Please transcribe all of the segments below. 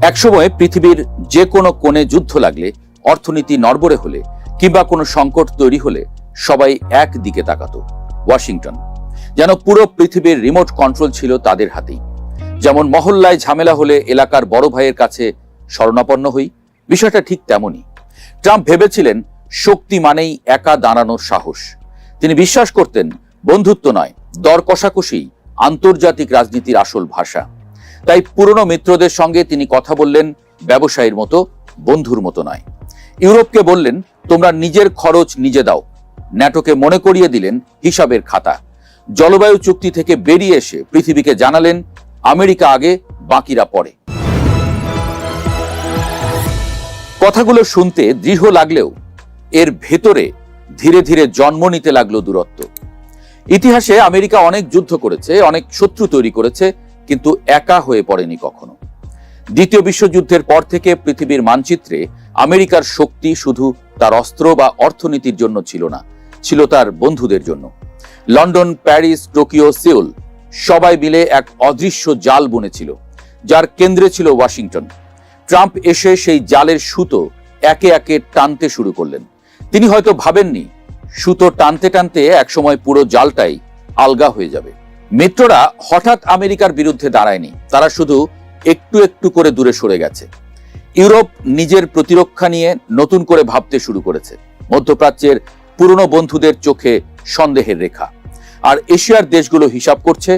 একসময় পৃথিবীর যে কোনো কোণে যুদ্ধ লাগলে, অর্থনীতি নড়বড়ে হলে কিংবা কোনো সংকট তৈরি হলে সবাই এক দিকে তাকাতো, ওয়াশিংটন। যেন পুরো পৃথিবীর রিমোট কন্ট্রোল ছিল তাদের হাতেই। যেমন মহল্লায় ঝামেলা হলে এলাকার বড় ভাইয়ের কাছে শরণাপন্ন হই, বিষয়টা ঠিক তেমনই। ট্রাম্প ভেবেছিলেন শক্তি মানেই একা দাঁড়ানোর সাহস। তিনি বিশ্বাস করতেন বন্ধুত্ব নয়, দর কষাকষি আন্তর্জাতিক রাজনীতির আসল ভাষা। তাই পুরনো মিত্রদের সঙ্গে তিনি কথা বললেন ব্যবসায়ীর মতো, বন্ধুর মতো নয়। ইউরোপকে বললেন তোমরা নিজের খরচ নিজে দাও। ন্যাটোকে মনে করিয়ে দিলেন হিসাবের খাতা। জলবায়ু চুক্তি থেকে বেরিয়ে এসে পৃথিবীকে জানালেন আমেরিকা আগে, বাকিরা পরে। কথাগুলো শুনতে দৃঢ় লাগলেও এর ভেতরে ধীরে ধীরে জন্ম নিতে লাগলো দূরত্ব। ইতিহাসে আমেরিকা অনেক যুদ্ধ করেছে, অনেক শত্রু তৈরি করেছে, কিন্তু একা হয়ে পড়েনি কখনো। দ্বিতীয় বিশ্বযুদ্ধের পর থেকে পৃথিবীর মানচিত্রে আমেরিকার শক্তি শুধু তার অস্ত্র বা অর্থনীতির জন্য ছিল না, ছিল তার বন্ধুদের জন্য। লন্ডন, প্যারিস, টোকিও, সিউল সবাই মিলে এক অদৃশ্য জাল বুনেছিল, যার কেন্দ্রে ছিল ওয়াশিংটন। ট্রাম্প এসে সেই জালের সুতো একে একে টানতে শুরু করলেন। তিনি হয়তো ভাবেননি সুতো টানতে টানতে একসময় পুরো জালটাই আলগা হয়ে যাবে। মিত্ররা হঠাৎ আমেরিকার বিরুদ্ধে দাঁড়ায়নি, তারা শুধু একটু একটু করে দূরে সরে গেছে। ইউরোপ নিজের প্রতিরক্ষা নিয়ে নতুন করে ভাবতে শুরু করেছে। মধ্যপ্রাচ্যের পুরনো বন্ধুদের চোখে সন্দেহের রেখা। আর এশিয়ার দেশগুলো হিসাব করছে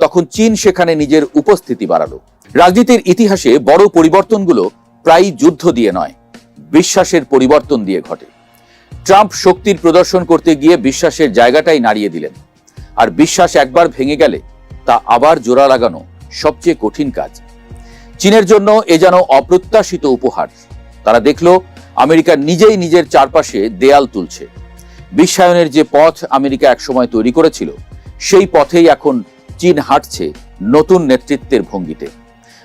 তখন চীন সেখানে নিজের উপস্থিতি বাড়ালো। রাজনীতির ইতিহাসে বড় পরিবর্তনগুলো প্রায়ই যুদ্ধ দিয়ে নয়, বিশ্বাসের পরিবর্তন দিয়ে ঘটে। ট্রাম্প শক্তির প্রদর্শন করতে গিয়ে বিশ্বাসের জায়গাটাই নাড়িয়ে দিলেন। আর বিশ্বাস একবার ভেঙে গেলে তা আবার জোড়া লাগানো সবচেয়ে কঠিন কাজ। চীনের জন্য এ যেন অপ্রত্যাশিত উপহার। তারা দেখলো আমেরিকা নিজেই নিজের চারপাশে দেয়াল তুলছে। বিশ্বায়নের যে পথ আমেরিকা একসময় তৈরি করেছিল, সেই পথেই এখন চীন হাঁটছে নতুন নেতৃত্বের ভঙ্গিতে।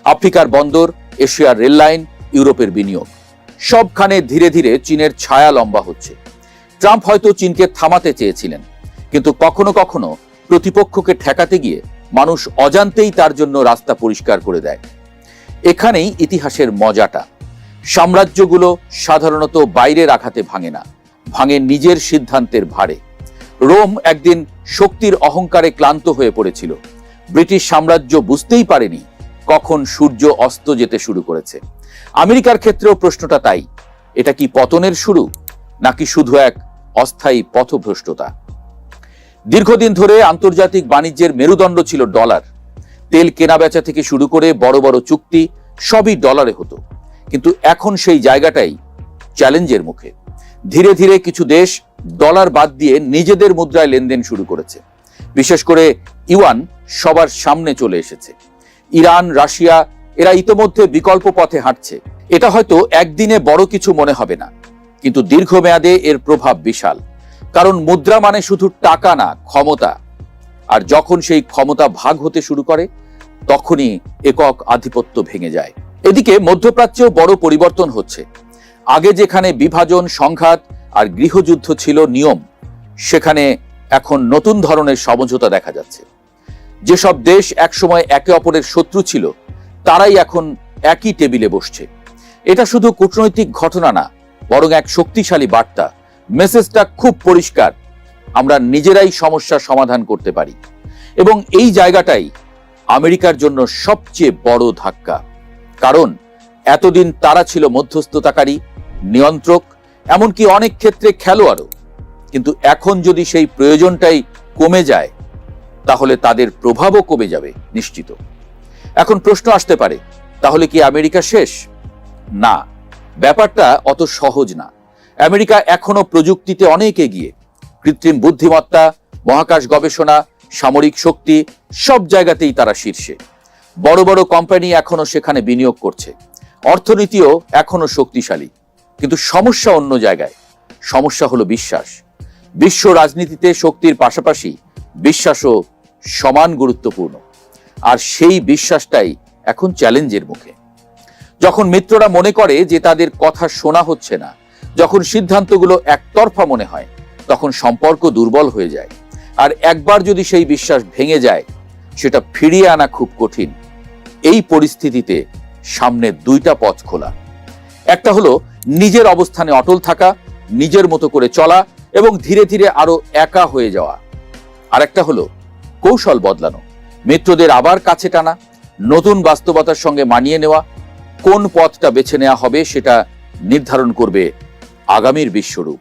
আফ্রিকার বন্দর, এশিয়ার রেললাইন, ইউরোপের বিনিয়োগ সবখানে ধীরে ধীরে চীনের ছায়া লম্বা হচ্ছে। ট্রাম্প হয়তো চীনকে থামাতে চেয়েছিলেন, কিন্তু কখনো কখনো প্রতিপক্ষকে ঠেকাতে গিয়ে মানুষ অজান্তেই তার জন্য রাস্তা পরিষ্কার করে দেয়। এখানেই ইতিহাসের মজাটা। সাম্রাজ্যগুলো সাধারণত বাইরের আঘাতে ভাঙে না, ভাঙে নিজের সিদ্ধান্তের ভারে। রোম একদিন শক্তির অহংকারে ক্লান্ত হয়ে পড়েছিল। ব্রিটিশ সাম্রাজ্য বুঝতেই পারেনি কখন সূর্য অস্ত যেতে শুরু করেছে। আমেরিকার ক্ষেত্রেও প্রশ্নটা তাই। এটা কি পতনের শুরু, নাকি শুধু এক অস্থায়ী পথভ্রষ্টতা? দীর্ঘদিন ধরে আন্তর্জাতিক বাণিজ্যের মেরুদণ্ড ছিল ডলার। তেল কেনাবেচা থেকে শুরু করে বড় বড় চুক্তি সবই ডলারে হতো। কিন্তু এখন সেই জায়গাটাই চ্যালেঞ্জের মুখে। ধীরে ধীরে কিছু দেশ ডলার বাদ দিয়ে নিজেদের মুদ্রায় লেনদেন শুরু করেছে। বিশেষ করে ইউয়ান সবার সামনে চলে এসেছে। ইরান, রাশিয়া এরা ইতোমধ্যে বিকল্প পথে হাঁটছে। এটা হয়তো একদিনে বড় কিছু মনে হবে না, কিন্তু দীর্ঘমেয়াদে এর প্রভাব বিশাল। কারণ মুদ্রা মানে শুধু টাকা না, ক্ষমতা। আর যখন সেই ক্ষমতা ভাগ হতে শুরু করে, তখনই একক আধিপত্য ভেঙে যায়। এদিকে মধ্যপ্রাচ্যেও বড় পরিবর্তন হচ্ছে। আগে যেখানে বিভাজন, সংঘাত আর গৃহযুদ্ধ ছিল নিয়ম, সেখানে এখন নতুন ধরনের সমঝোতা দেখা যাচ্ছে। যেসব দেশ একসময় একে অপরের শত্রু ছিল, তারাই এখন একই টেবিলে বসছে। এটা শুধু কূটনৈতিক ঘটনা না, বরং এক শক্তিশালী বার্তা। মেসেজটা খুব পরিষ্কার, আমরা নিজেরাই সমস্যার সমাধান করতে পারি। এবং এই জায়গাটাই আমেরিকার জন্য সবচেয়ে বড় ধাক্কা। কারণ এতদিন তারা ছিল মধ্যস্থতাকারী, নিয়ন্ত্রক, এমনকি অনেক ক্ষেত্রে খেলোয়াড়ও। কিন্তু এখন যদি সেই প্রয়োজনটাই কমে যায়, তাহলে তাদের প্রভাবও কমে যাবে নিশ্চিত। এখন প্রশ্ন আসতে পারে, তাহলে কি আমেরিকা শেষ? না, ব্যাপারটা অত সহজ না। আমেরিকা এখনো প্রযুক্তিতে অনেক এগিয়ে, কৃত্রিম বুদ্ধিমত্তা, মহাকাশ গবেষণা, সামরিক শক্তি সব জায়গাতেই তারা শীর্ষে। বড় বড় কোম্পানি এখনো সেখানে বিনিয়োগ করছে, অর্থনীতিও এখনো শক্তিশালী। কিন্তু সমস্যা অন্য জায়গায়। সমস্যা হলো বিশ্বাস। বিশ্ব রাজনীতিতে শক্তির পাশাপাশি বিশ্বাসও সমান গুরুত্বপূর্ণ, আর সেই বিশ্বাসটাই এখন চ্যালেঞ্জের মুখে। যখন মিত্ররা মনে করে যে তাদের কথা শোনা হচ্ছে না, যখন সিদ্ধান্তগুলো একতরফা মনে হয়, তখন সম্পর্ক দুর্বল হয়ে যায়। আর একবার যদি সেই বিশ্বাস ভেঙে যায়, সেটা ফিরিয়ে আনা খুব কঠিন। এই পরিস্থিতিতে সামনে দুইটা পথ খোলা। একটা হলো নিজের অবস্থানে অটল থাকা, নিজের মতো করে চলা এবং ধীরে ধীরে আরো একা হয়ে যাওয়া। আর একটা হলো কৌশল বদলানো, মিত্রদের আবার কাছে টানা, নতুন বাস্তবতার সঙ্গে মানিয়ে নেওয়া। কোন পথটা বেছে নেওয়া হবে সেটা নির্ধারণ করবে আগামীর বিশ্বরূপ।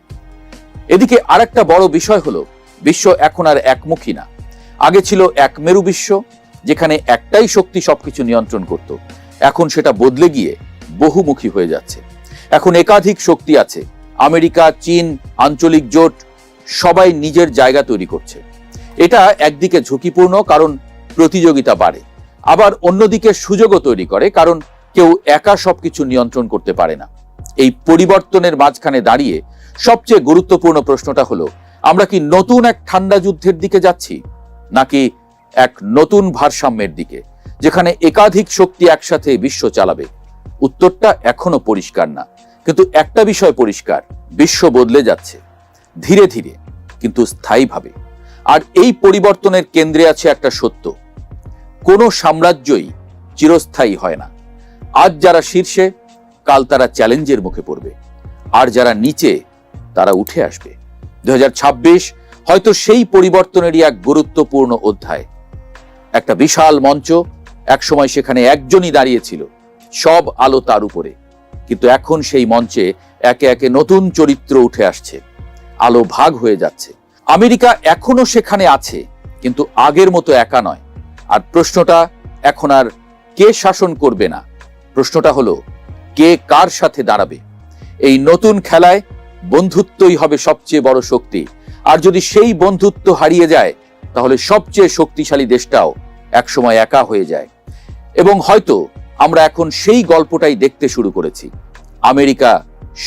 এদিকে আরেকটা বড় বিষয় হলো, বিশ্ব এখন আর একমুখী না। আগে ছিল এক মেরু বিশ্ব, যেখানে একটাই শক্তি সবকিছু নিয়ন্ত্রণ করত। এখন সেটা বদলে গিয়ে বহুমুখী হয়ে যাচ্ছে। এখন একাধিক শক্তি আছে। আমেরিকা, চীন, আঞ্চলিক জোট সবাই নিজের জায়গা তৈরি করছে। এটা একদিকে ঝুঁকিপূর্ণ, কারণ প্রতিযোগিতা বাড়ে। আবার অন্যদিকে সুযোগও তৈরি করে, কারণ কেউ একা সবকিছু নিয়ন্ত্রণ করতে পারে না। এই পরিবর্তনের মাঝখানে দাঁড়িয়ে সবচেয়ে গুরুত্বপূর্ণ প্রশ্নটা হলো, আমরা কি নতুন এক ঠান্ডা যুদ্ধের দিকে যাচ্ছি, নাকি এক নতুন ভারসাম্যের দিকে, যেখানে একাধিক শক্তি একসাথে বিশ্ব চালাবে? উত্তরটা এখনো পরিষ্কার না, কিন্তু একটা বিষয় পরিষ্কার, বিশ্ব বদলে যাচ্ছে ধীরে ধীরে কিন্তু স্থায়ীভাবে। আর এই পরিবর্তনের কেন্দ্রে আছে একটা সত্য, কোনো সাম্রাজ্যই চিরস্থায়ী হয় না। আজ যারা শীর্ষে, কাল তারা চ্যালেঞ্জের মুখে পড়বে, আর যারা নিচে তারা উঠে আসবে। 2026 হয়তো সেই পরিবর্তনেরই এক গুরুত্বপূর্ণ অধ্যায়। একটা বিশাল মঞ্চ, একসময় সেখানে একজনই দাঁড়িয়েছিল, সব আলো তার উপরে। কিন্তু এখন সেই মঞ্চে একে একে নতুন চরিত্র উঠে আসছে, আলো ভাগ হয়ে যাচ্ছে। আমেরিকা এখনো সেখানে আছে, কিন্তু আগের মতো একা নয়। আর প্রশ্নটা এখন আর কে শাসন করবে না, প্রশ্নটা হলো কে কার সাথে দাঁড়াবে। এই নতুন খেলায় বন্ধুত্বই হবে সবচেয়ে বড় শক্তি। আর যদি সেই বন্ধুত্ব হারিয়ে যায়, তাহলে সবচেয়ে শক্তিশালী দেশটাও একসময় একা হয়ে যায়। এবং হয়তো আমরা এখন সেই গল্পটাই দেখতে শুরু করেছি। আমেরিকা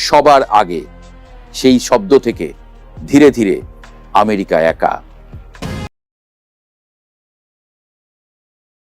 সবার আগে, সেই শব্দ থেকে ধীরে ধীরে আমেরিকা একা।